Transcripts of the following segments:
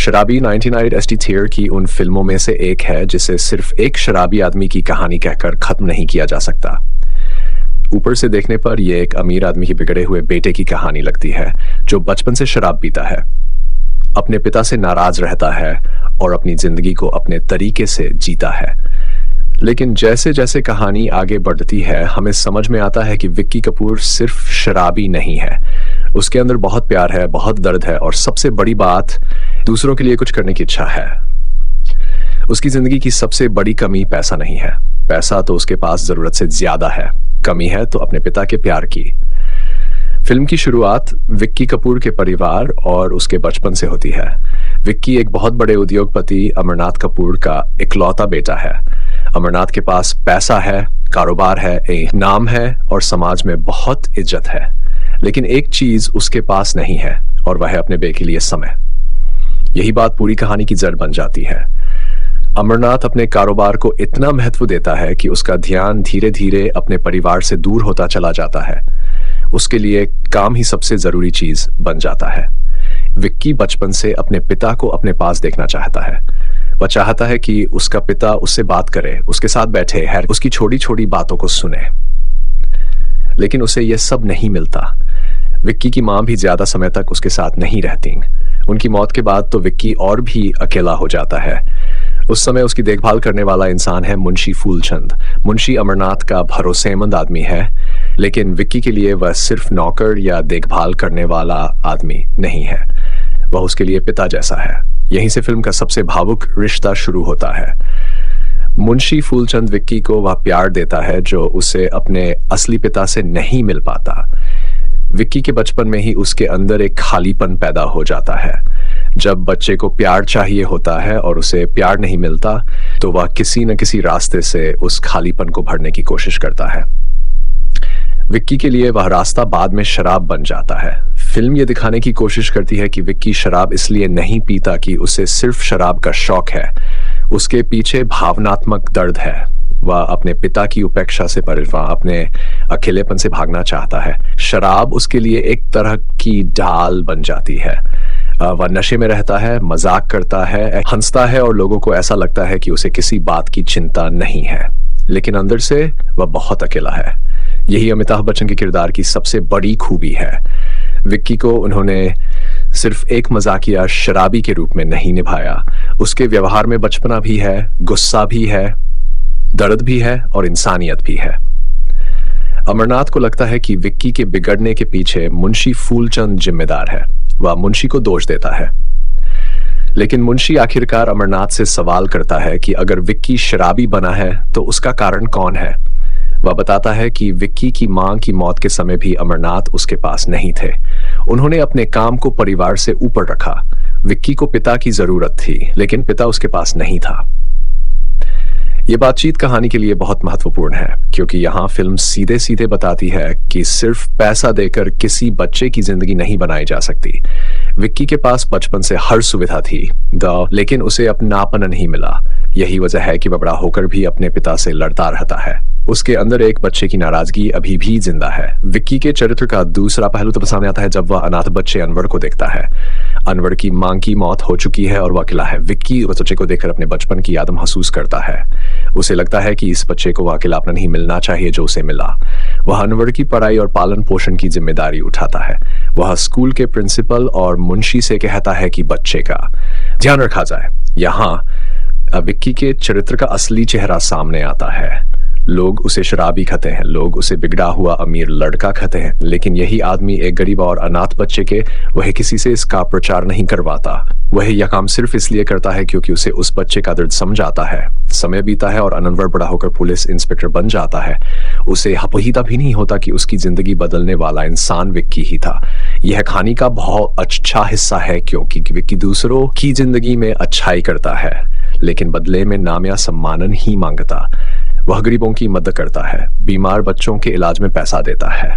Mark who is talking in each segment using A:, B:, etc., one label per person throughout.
A: शराबी 1998 ST there की उन फिल्मों में से एक है जिसे सिर्फ एक शराबी आदमी की कहानी कहकर खत्म नहीं किया जा सकता। ऊपर से देखने पर यह एक अमीर आदमी के बिगड़े हुए बेटे की कहानी लगती है जो बचपन से शराब पीता है, अपने पिता से नाराज रहता है और अपनी जिंदगी को अपने तरीके से जीता है। लेकिन जैसे जैसे कहानी आगे बढ़ती है हमें समझ में आता है कि विक्की कपूर सिर्फ शराबी नहीं है, उसके अंदर बहुत प्यार है, बहुत दर्द है और सबसे बड़ी बात दूसरों के लिए कुछ करने की इच्छा है। उसकी जिंदगी की सबसे बड़ी कमी पैसा नहीं है, पैसा तो उसके पास जरूरत से ज्यादा है, कमी है तो अपने पिता के प्यार की। फिल्म की शुरुआत विक्की कपूर के परिवार और उसके बचपन से होती है। विक्की एक बहुत बड़े उद्योगपति अमरनाथ कपूर का इकलौता बेटा है। अमरनाथ के पास पैसा है, कारोबार है, एक नाम है और समाज में बहुत इज्जत है, लेकिन एक चीज उसके पास नहीं है और वह है अपने बेटे के लिए समय। यही बात पूरी कहानी की जड़ बन जाती है। अमरनाथ अपने कारोबार को इतना महत्व देता है कि उसका ध्यान धीरे धीरे अपने परिवार से दूर होता चला जाता है। उसके लिए काम ही सबसे जरूरी चीज बन जाता है। विक्की बचपन से अपने पिता को अपने पास देखना चाहता है। वह चाहता है कि उसका पिता उससे बात करे, उसके साथ बैठे है, उसकी छोटी छोटी बातों को सुने, लेकिन उसे यह सब नहीं मिलता। विक्की की मां भी ज्यादा समय तक उसके साथ नहीं रहती। उनकी मौत के बाद तो विक्की और भी अकेला हो जाता है। उस समय उसकी देखभाल करने वाला इंसान है मुंशी फूलचंद। मुंशी अमरनाथ का भरोसेमंद आदमी है, लेकिन विक्की के लिए वह सिर्फ नौकर या देखभाल करने वाला आदमी नहीं है, वह उसके लिए पिता जैसा है। यहीं से फिल्म का सबसे भावुक रिश्ता शुरू होता है। मुंशी फूलचंद विक्की को वह प्यार देता है जो उसे अपने असली पिता से नहीं मिल पाता। विक्की के बचपन में ही उसके अंदर एक खालीपन पैदा हो जाता है। जब बच्चे को प्यार चाहिए होता है और उसे प्यार नहीं मिलता तो वह किसी न किसी रास्ते से उस खालीपन को भरने की कोशिश करता है। विक्की के लिए वह रास्ता बाद में शराब बन जाता है। फिल्म ये दिखाने की कोशिश करती है कि विक्की शराब इसलिए नहीं पीता कि उसे सिर्फ शराब का शौक है, उसके पीछे भावनात्मक दर्द है। वह अपने पिता की उपेक्षा से परेशान, अपने अकेलेपन से भागना चाहता है। शराब उसके लिए एक तरह की ढाल बन जाती है। वह नशे में रहता है, मजाक करता है, हंसता है और लोगों को ऐसा लगता है कि उसे किसी बात की चिंता नहीं है, लेकिन अंदर से वह बहुत अकेला है। यही अमिताभ बच्चन के किरदार की सबसे बड़ी खूबी है। विक्की को उन्होंने सिर्फ एक मजाकिया शराबी के रूप में नहीं निभाया। उसके व्यवहार में बचपना भी है, गुस्सा भी है, दर्द भी है और इंसानियत भी है। अमरनाथ को लगता है कि विक्की के बिगड़ने के पीछे मुंशी फूलचंद जिम्मेदार है। वह मुंशी को दोष देता है, लेकिन मुंशी आखिरकार अमरनाथ से सवाल करता है कि अगर विक्की शराबी बना है तो उसका कारण कौन है। वह बताता है कि विक्की की मां की मौत के समय भी अमरनाथ उसके पास नहीं थे। उन्होंने अपने काम को परिवार से ऊपर रखा। विक्की को पिता की जरूरत थी, लेकिन पिता उसके पास नहीं था। ये बातचीत कहानी के लिए बहुत महत्वपूर्ण है, क्योंकि यहाँ फिल्म सीधे सीधे बताती है कि सिर्फ पैसा देकर किसी बच्चे की जिंदगी नहीं बनाई जा सकती। विक्की के पास बचपन से हर सुविधा थी, लेकिन उसे अपनापन नहीं मिला। यही वजह है कि वह बड़ा होकर भी अपने पिता से लड़ता रहता है। उसके अंदर एक बच्चे की नाराजगी अभी भी जिंदा है। विक्की के चरित्र का दूसरा पहलू तब सामने आता है जब वह अनाथ बच्चे अनवर को देखता है। अनवर की मां की मौत हो चुकी है और वह अकेला है। विक्की उस बच्चे को देखकर अपने बचपन की याद महसूस करता है। उसे लगता है कि इस बच्चे को वह अकेलापन नहीं मिलना चाहिए जो उसे मिला। वह अनवर की पढ़ाई और पालन पोषण की जिम्मेदारी उठाता है। वह स्कूल के प्रिंसिपल और मुंशी से कहता है कि बच्चे का ध्यान रखा जाए। यहाँ विक्की के चरित्र का असली चेहरा सामने आता है। लोग उसे शराबी कहते हैं, लोग उसे बिगड़ा हुआ अमीर लड़का कहते हैं, लेकिन यही आदमी एक गरीब और अनाथ बच्चे के वह किसी से इसका प्रचार नहीं करवाता। वह यह काम सिर्फ इसलिए करता है क्योंकि उसे उस बच्चे का दर्द समझ आता है। समय बीता है और अनवर बड़ा होकर पुलिस इंस्पेक्टर बन जाता है। उसे हपहीता भी नहीं होता कि उसकी जिंदगी बदलने वाला इंसान विक्की ही था। यह कहानी का बहुत अच्छा हिस्सा है, क्योंकि विक्की दूसरों की जिंदगी में अच्छाई करता है, लेकिन बदले में नाम या सम्मान ही मांगता। वह गरीबों की मदद करता है, बीमार बच्चों के इलाज में पैसा देता है।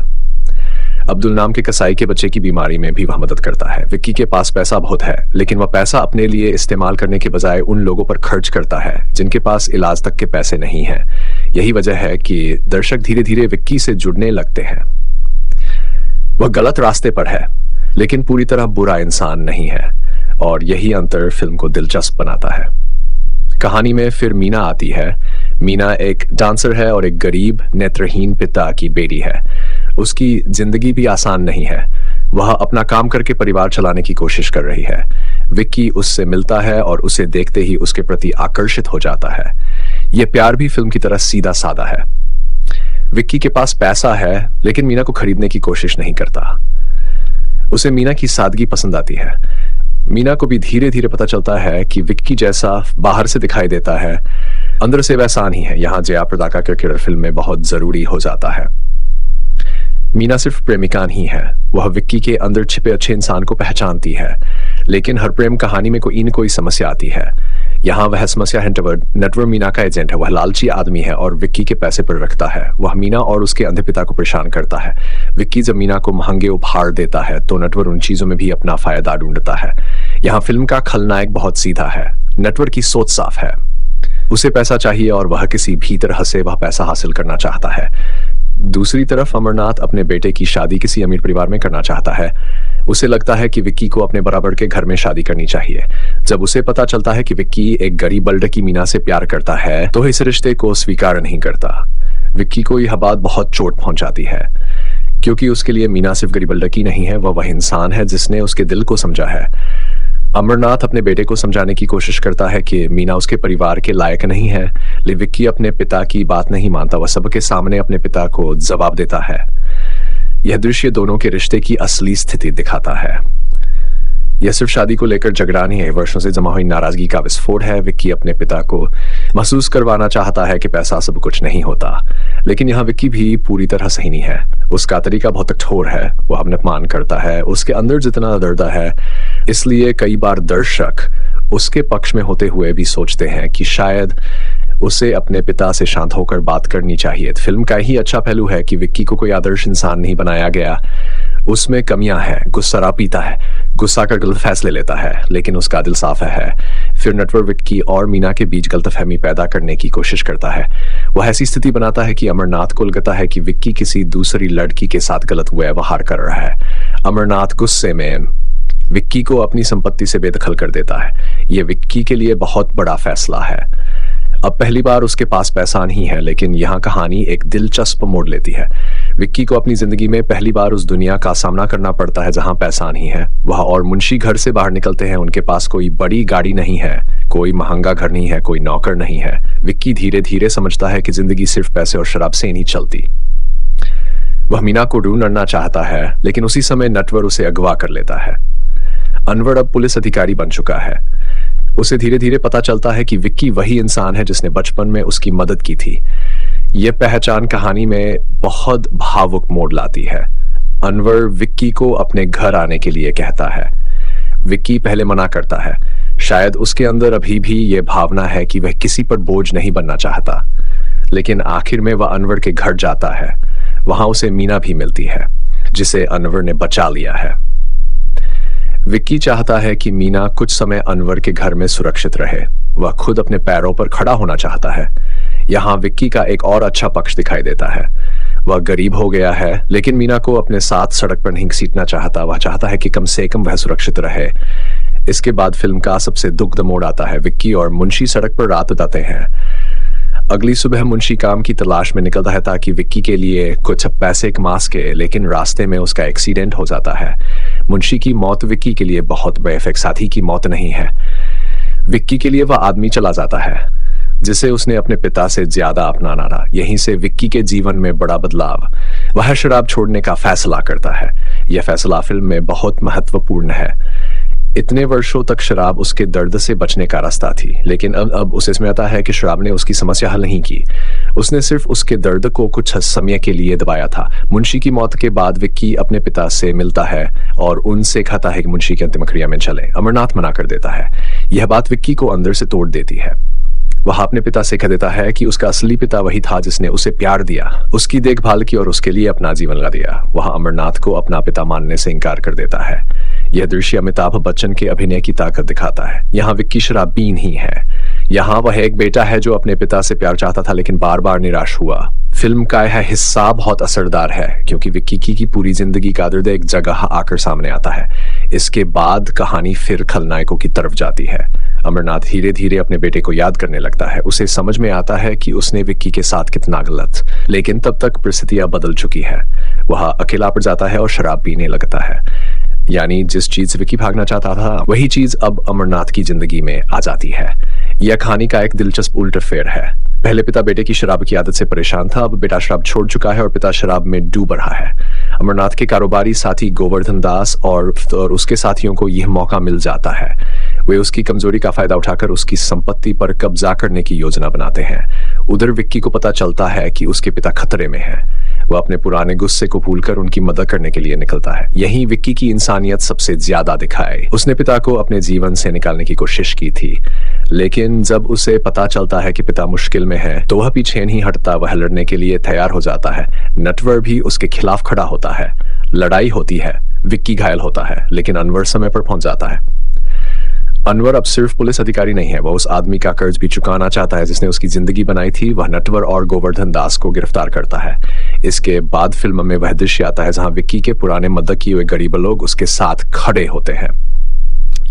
A: अब्दुल नाम के कसाई के बच्चे की बीमारी में भी वह मदद करता है। विक्की के पास पैसा बहुत है, लेकिन वह पैसा अपने लिए इस्तेमाल करने के बजाय उन लोगों पर खर्च करता है जिनके पास इलाज तक के पैसे नहीं हैं। यही वजह है कि दर्शक धीरे धीरे विक्की से जुड़ने लगते हैं। वह गलत रास्ते पर है, लेकिन पूरी तरह बुरा इंसान नहीं है। और यही अंतर फिल्म को दिलचस्प बनाता है। कहानी में फिर मीना आती है। मीना एक डांसर है और एक गरीब नेत्रहीन पिता की बेटी है। उसकी जिंदगी भी आसान नहीं है। वह अपना काम करके परिवार चलाने की कोशिश कर रही है। विक्की उससे मिलता है और उसे देखते ही उसके प्रति आकर्षित हो जाता है। यह प्यार भी फिल्म की तरह सीधा साधा है। विक्की के पास पैसा है, लेकिन मीना को खरीदने की कोशिश नहीं करता। उसे मीना की सादगी पसंद आती है। मीना को भी धीरे धीरे पता चलता है कि विक्की जैसा बाहर से दिखाई देता है, अंदर से वैसा नहीं है। यहाँ जया प्रदा का किरकिरा फिल्म में बहुत जरूरी हो जाता है। मीना सिर्फ प्रेमिका नहीं है, वह विक्की के अंदर छिपे अच्छे इंसान को पहचानती है। लेकिन हर प्रेम कहानी में कोई न कोई समस्या आती है। यहाँ वह समस्या है नटवर मीना का एजेंट है। वह लालची आदमी है और विक्की के पैसे पर रखता है। वह मीना और उसके अंधे पिता को परेशान करता है। विक्की जब मीना को महंगे उपहार देता है तो नटवर उन चीजों में भी अपना फायदा ढूंढता है। यहाँ फिल्म का खलनायक बहुत सीधा है। नटवर की सोच साफ है। उसे पैसा चाहिए और वह किसी भी तरह से वह पैसा हासिल करना चाहता है। दूसरी तरफ अमरनाथ अपने बेटे की शादी किसी अमीर परिवार में करना चाहता है। उसे लगता है कि विक्की को अपने बराबर के घर में शादी करनी चाहिए। जब उसे पता चलता है कि विक्की एक गरीब बल्डकी मीना से प्यार करता है तो इस रिश्ते को स्वीकार नहीं करता। विक्की को यह बात बहुत चोट पहुंचाती है, क्योंकि उसके लिए मीना सिर्फ गरीब बल्डकी नहीं है, वह इंसान है जिसने उसके दिल को समझा है। अमरनाथ अपने बेटे को समझाने की कोशिश करता है कि मीना उसके परिवार के लायक नहीं है, लेकिन विक्की अपने पिता की बात नहीं मानता। वह सबके सामने अपने पिता को जवाब देता है। यह दृश्य दोनों के रिश्ते की असली स्थिति दिखाता है। यह सिर्फ शादी को लेकर झगड़ा नहीं है, वर्षों से जमा हुई नाराजगी का विस्फोट है। विक्की अपने पिता को महसूस करवाना चाहता है कि पैसा सब कुछ नहीं होता, लेकिन यहाँ विक्की भी पूरी तरह सही नहीं है। उसका तरीका बहुत कठोर है। वह अपने अपमान करता है। उसके अंदर जितना दर्द है, इसलिए कई बार दर्शक उसके पक्ष में होते हुए भी सोचते हैं कि शायद उसे अपने पिता से शांत होकर बात करनी चाहिए। फिल्म का ही अच्छा पहलू है कि विक्की को कोई आदर्श इंसान नहीं बनाया गया। उसमें कमियां हैं। गुस्सा पीता है, गुस्सा कर गलत फैसले लेता है, लेकिन उसका दिल साफ है। फिर नटवर विक्की और मीना के बीच गलतफहमी पैदा करने की कोशिश करता है। वह ऐसी स्थिति बनाता है कि अमरनाथ को लगता है कि विक्की किसी दूसरी लड़की के साथ गलत व्यवहार कर रहा है। अमरनाथ गुस्से में विक्की को अपनी संपत्ति से बेदखल कर देता है। यह विक्की के लिए बहुत बड़ा फैसला है। अब पहली बार उसके पास पैसा नहीं है, लेकिन यहाँ कहानी एक दिलचस्प मोड़ लेती है। विक्की को अपनी जिंदगी में पहली बार उस दुनिया का सामना करना पड़ता है जहाँ पैसा नहीं है। वह और मुंशी घर से बाहर निकलते हैं। उनके पास कोई बड़ी गाड़ी नहीं है, कोई महंगा घर नहीं है, कोई नौकर नहीं है। विक्की धीरे धीरे समझता है कि जिंदगी सिर्फ पैसे और शराब से नहीं चलती। वह मीना को ढूंढना चाहता है, लेकिन उसी समय नटवर उसे अगवा कर लेता है। अनवर अब पुलिस अधिकारी बन चुका है। उसे धीरे धीरे पता चलता है कि विक्की वही इंसान है जिसने बचपन में उसकी मदद की थी। यह पहचान कहानी में बहुत भावुक मोड़ लाती है। अनवर विक्की को अपने घर आने के लिए कहता है। विक्की पहले मना करता है। शायद उसके अंदर अभी भी यह भावना है कि वह किसी पर बोझ नहीं बनना चाहता, लेकिन आखिर में वह अनवर के घर जाता है। वहां उसे मीना भी मिलती है, जिसे अनवर ने बचा लिया है। विक्की चाहता है कि मीना कुछ समय अनवर के घर में सुरक्षित रहे। वह खुद अपने पैरों पर खड़ा होना चाहता है। यहाँ विक्की का एक और अच्छा पक्ष दिखाई देता है। वह गरीब हो गया है, लेकिन मीना को अपने साथ सड़क पर नहीं घसीटना चाहता। वह चाहता है कि कम से कम वह सुरक्षित रहे। इसके बाद फिल्म का सबसे दुखद मोड़ आता है। विक्की और मुंशी सड़क पर रात बिताते हैं। अगली सुबह मुंशी काम की तलाश में निकलता है ताकि विक्की के लिए कुछ पैसे कमा सके, लेकिन रास्ते में उसका एक्सीडेंट हो जाता है। मुंशी की मौत विक्की के लिए बहुत बेफिक्र साथी की मौत नहीं है। विक्की के लिए वह आदमी चला जाता है जिसे उसने अपने पिता से ज्यादा अपनाना था। यहीं से विक्की के जीवन में बड़ा बदलाव। वह शराब छोड़ने का फैसला करता है। यह फैसला फिल्म में बहुत महत्वपूर्ण है। इतने वर्षों तक शराब उसके दर्द से बचने का रास्ता थी, लेकिन अब उसे इसमें आता है कि शराब ने उसकी समस्या हल नहीं की। उसने सिर्फ उसके दर्द को कुछ समय के लिए दबाया था। मुंशी की मौत के बाद विक्की अपने पिता से मिलता है और उनसे कहता है कि मुंशी की अंतिम क्रिया में चले। अमरनाथ मना कर देता है। यह बात विक्की को अंदर से तोड़ देती है। वह अपने पिता से कह देता है कि उसका असली पिता वही था जिसने उसे प्यार दिया, उसकी देखभाल की और उसके लिए अपना जीवन लगा दिया। वह अमरनाथ को अपना पिता मानने से इनकार कर देता है। यह दृश्य अमिताभ बच्चन के अभिनय की ताकत दिखाता है। यहाँ विक्की शराबीन ही है। यहाँ वह एक बेटा है जो अपने पिता से प्यार चाहता था लेकिन बार बार निराश हुआ। फिल्म का यह हिस्सा बहुत असरदार है क्योंकि विक्की की पूरी जिंदगी का दर्द एक जगह आकर सामने आता है। इसके बाद कहानी फिर खलनायकों की तरफ जाती है। अमरनाथ धीरे धीरे अपने बेटे को याद करने लगता है। उसे समझ में आता है कि उसने विक्की के साथ कितना गलत, लेकिन तब तक परिस्थितियां बदल चुकी है। वह अकेला पड़ जाता है और शराब पीने लगता है। यानी जिस चीज से विक्की भागना चाहता था वही चीज अब अमरनाथ की जिंदगी में आ जाती है। यह कहानी का एक दिलचस्प उल्टाफेर है। पहले पिता बेटे की शराब की आदत से परेशान था, अब बेटा शराब छोड़ चुका है और पिता शराब में डूब रहा है। अमरनाथ के कारोबारी साथी गोवर्धन दास और उसके साथियों को यह मौका मिल जाता है। वे उसकी कमजोरी का फायदा उठाकर उसकी संपत्ति पर कब्जा करने की योजना बनाते हैं। उधर विक्की को पता चलता है कि उसके पिता खतरे में हैं। वह अपने पुराने गुस्से को भूलकर उनकी मदद करने के लिए निकलता है। यहीं विक्की की इंसानियत सबसे ज्यादा दिखाए। उसने पिता को अपने जीवन से निकालने की कोशिश की थी, लेकिन जब उसे पता चलता है कि पिता मुश्किल में है तो वह पीछे नहीं हटता। वह लड़ने के लिए तैयार हो जाता है। नटवर भी उसके खिलाफ खड़ा होता है। लड़ाई होती है। विक्की घायल होता है लेकिन अनवर समय पर पहुंच जाता है। अनवर अब सिर्फ पुलिस अधिकारी नहीं है, वह उस आदमी का कर्ज भी चुकाना चाहता है जिसने उसकी जिंदगी बनाई थी। वह नटवर और गोवर्धन दास को गिरफ्तार करता है। इसके बाद फिल्म में वह दृश्य आता है जहां विक्की के पुराने मदद किए हुए गरीब लोग उसके साथ खड़े होते हैं।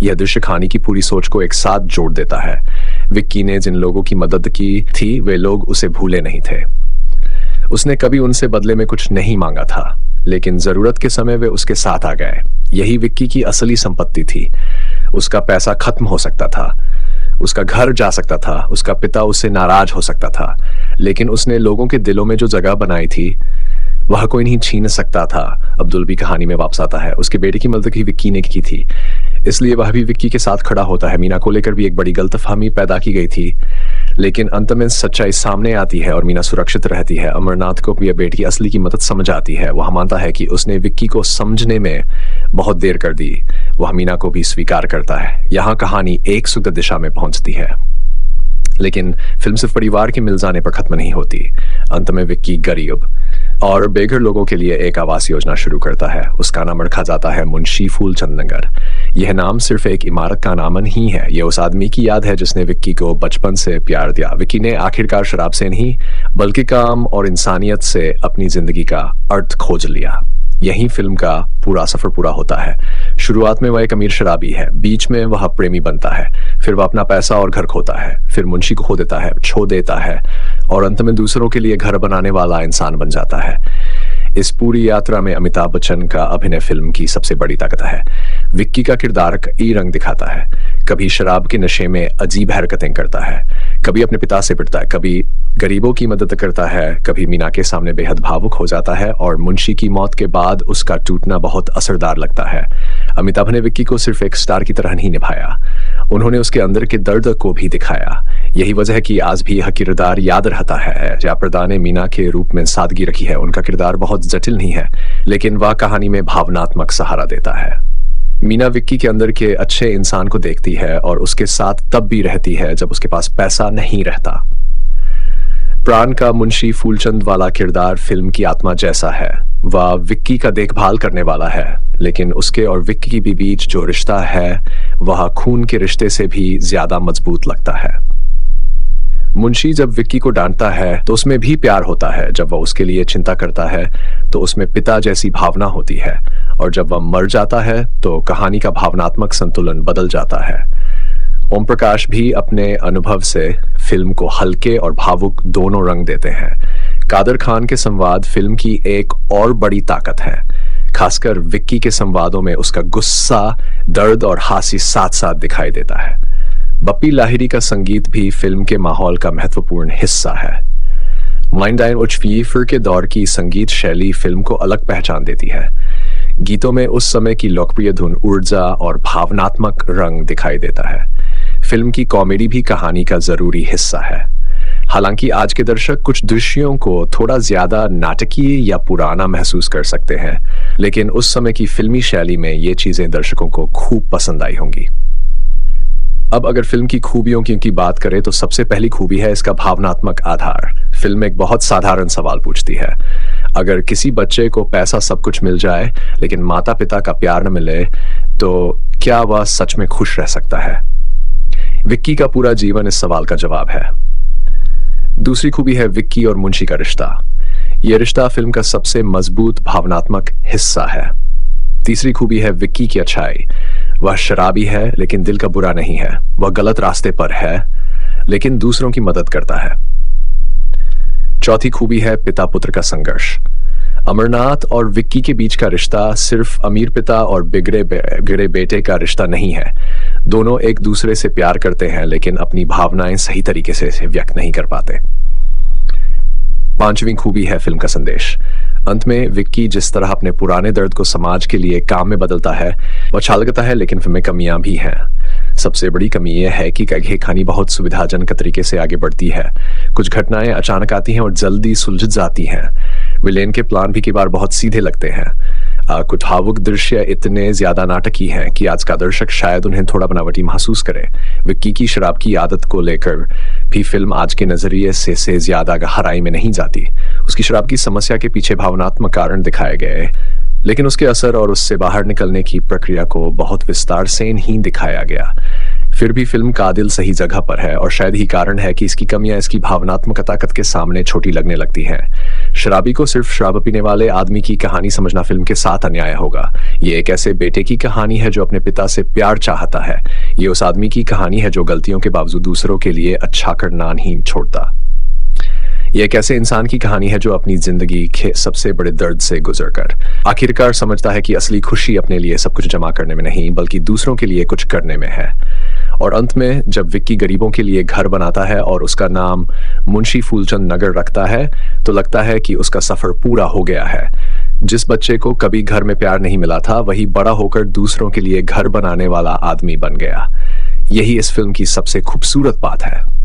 A: यह दृश्य कहानी की पूरी सोच को एक साथ जोड़ देता है। विक्की ने जिन लोगों की मदद की थी वे लोग उसे भूले नहीं थे। उसने कभी उनसे बदले में कुछ नहीं मांगा था, लेकिन जरूरत के समय वे उसके साथ आ गए। यही विक्की की असली संपत्ति थी। उसका पैसा खत्म हो सकता था, उसका घर जा सकता था, उसका पिता उससे नाराज हो सकता था, लेकिन उसने लोगों के दिलों में जो जगह बनाई थी वह कोई नहीं छीन सकता था। अब्दुल भी कहानी में वापस आता है। उसके बेटे की मदद ही विक्की ने की थी, इसलिए वह भी विक्की के साथ खड़ा होता है। मीना को लेकर भी एक बड़ी गलतफहमी पैदा की गई थी, लेकिन अंत में सच्चाई सामने आती है और मीना सुरक्षित रहती है। अमरनाथ को भी बेटी की असली की मदद समझ आती है। वह मानता है कि उसने विक्की को समझने में बहुत देर कर दी। वह मीना को भी स्वीकार करता है। यहाँ कहानी एक सुखद दिशा में पहुंचती है, लेकिन फिल्म सिर्फ परिवार के मिल जाने पर खत्म नहीं होती। अंत में विक्की गरीब और बेघर लोगों के लिए एक आवास योजना शुरू करता है। उसका नाम रखा जाता है मुंशी फूलचंद नगर। यह नाम सिर्फ एक इमारत का नाम नहीं है, यह उस आदमी की याद है जिसने विक्की को बचपन से प्यार दिया। विक्की ने आखिरकार शराब से नहीं बल्कि काम और इंसानियत से अपनी जिंदगी का अर्थ खोज लिया। यही फिल्म का पूरा सफर पूरा होता है। शुरुआत में वह एक अमीर शराबी है, बीच में वह प्रेमी बनता है, फिर वह अपना पैसा और घर खोता है, फिर मुंशी को खो देता है, छो देता है और अंत में दूसरों के लिए घर बनाने वाला इंसान बन जाता है। इस पूरी यात्रा में अमिताभ बच्चन का अभिनय फिल्म की सबसे बड़ी ताकत है। विक्की का किरदार कई रंग दिखाता है। कभी शराब के नशे में अजीब हरकतें करता है, कभी अपने पिता से पिटता है, कभी गरीबों की मदद करता है, कभी मीना के सामने बेहद भावुक हो जाता है और मुंशी की मौत के बाद उसका टूटना बहुत असरदार लगता है। अमिताभ ने विक्की को सिर्फ एक स्टार की तरह नहीं निभाया, उन्होंने उसके अंदर के दर्द को भी दिखाया। यही वजह है कि आज भी यह किरदार याद रहता है। जयाप्रदा ने मीना के रूप में सादगी रखी है। उनका किरदार बहुत जटिल नहीं है, लेकिन वह कहानी में भावनात्मक सहारा देता है। मीना विक्की के अंदर के अच्छे इंसान को देखती है और उसके साथ तब भी रहती है जब उसके पास पैसा नहीं रहता। प्राण का मुंशी फूलचंद वाला किरदार फिल्म की आत्मा जैसा है। वह विक्की का देखभाल करने वाला है, लेकिन उसके और विक्की के बीच जो रिश्ता है वह खून के रिश्ते से भी ज्यादा मजबूत लगता है। मुंशी जब विक्की को डांटता है तो उसमें भी प्यार होता है। जब वह उसके लिए चिंता करता है तो उसमें पिता जैसी भावना होती है, और जब वह मर जाता है तो कहानी का भावनात्मक संतुलन बदल जाता है। ओम प्रकाश भी अपने अनुभव से फिल्म को हल्के और भावुक दोनों रंग देते हैं। कादर खान के संवाद फिल्म की एक और बड़ी ताकत है। खासकर विक्की के संवादों में उसका गुस्सा, दर्द और हास्य साथ साथ दिखाई देता है। बप्पी लाहिरी का संगीत भी फिल्म के माहौल का महत्वपूर्ण हिस्सा है। माइंडाइन उचफीफर के दौर की संगीत शैली फिल्म को अलग पहचान देती है। गीतों में उस समय की लोकप्रिय धुन, ऊर्जा और भावनात्मक रंग दिखाई देता है। फिल्म की कॉमेडी भी कहानी का जरूरी हिस्सा है। हालांकि आज के दर्शक कुछ दृश्यों को थोड़ा ज्यादा नाटकीय या पुराना महसूस कर सकते हैं, लेकिन उस समय की फिल्मी शैली में ये चीजें दर्शकों को खूब पसंद आई होंगी। अब अगर फिल्म की खूबियों की बात करें तो सबसे पहली खूबी है इसका भावनात्मक आधार। फिल्म एक बहुत साधारण सवाल पूछती है। अगर किसी बच्चे को पैसा सब कुछ मिल जाए लेकिन माता पिता का प्यार न मिले तो क्या वह सच में खुश रह सकता है? विक्की का पूरा जीवन इस सवाल का जवाब है। दूसरी खूबी है विक्की और मुंशी का रिश्ता। यह रिश्ता फिल्म का सबसे मजबूत भावनात्मक हिस्सा है। तीसरी खूबी है विक्की की अच्छाई। वह शराबी है लेकिन दिल का बुरा नहीं है। वह गलत रास्ते पर है लेकिन दूसरों की मदद करता है। चौथी खूबी है पिता पुत्र का संघर्ष। अमरनाथ और विक्की के बीच का रिश्ता सिर्फ अमीर पिता और बिगड़े बेटे का रिश्ता नहीं है। दोनों एक दूसरे से प्यार करते हैं लेकिन अपनी भावनाएं सही तरीके से व्यक्त नहीं कर पाते। पांचवी खूबी है फिल्म का संदेश। अंत में विक्की जिस तरह अपने पुराने दर्द को समाज के लिए काम में बदलता है वह अच्छा लगता है, लेकिन फिल्म में कमियां भी हैं। सबसे बड़ी कमी यह है कि कहे खानी बहुत सुविधाजनक तरीके से आगे बढ़ती है। कुछ घटनाएं अचानक आती हैं और जल्दी सुलझ जाती हैं। विलेन के प्लान भी कई बार बहुत सीधे लगते हैं। कुछ भावुक दृश्य इतने ज्यादा नाटकीय हैं कि आज का दर्शक शायद उन्हें थोड़ा बनावटी महसूस करे। विक्की की शराब की आदत को लेकर भी फिल्म आज के नजरिए से ज्यादा गहराई में नहीं जाती। उसकी शराब की समस्या के पीछे भावनात्मक कारण दिखाए गए लेकिन उसके असर और उससे बाहर निकलने की प्रक्रिया को बहुत विस्तार से नहीं दिखाया गया। फिर भी फिल्म का दिल सही जगह पर है और शायद ही कारण है कि इसकी कमियां इसकी भावनात्मक ताकत के सामने छोटी लगने लगती हैं। शराबी को सिर्फ शराब पीने वाले आदमी की कहानी समझना फिल्म के साथ अन्याय होगा। ये एक ऐसे बेटे की कहानी है जो अपने पिता से प्यार चाहता है। ये उस आदमी की कहानी है जो गलतियों के बावजूद दूसरों के लिए अच्छा करना नहीं छोड़ता। ये एक ऐसे इंसान की कहानी है जो अपनी जिंदगी के सबसे बड़े दर्द से गुजरकर आखिरकार समझता है कि असली खुशी अपने लिए सब कुछ जमा करने में नहीं बल्कि दूसरों के लिए कुछ करने में है। और अंत में जब विक्की गरीबों के लिए घर बनाता है और उसका नाम मुंशी फूलचंद नगर रखता है तो लगता है कि उसका सफर पूरा हो गया है। जिस बच्चे को कभी घर में प्यार नहीं मिला था वही बड़ा होकर दूसरों के लिए घर बनाने वाला आदमी बन गया। यही इस फिल्म की सबसे खूबसूरत बात है।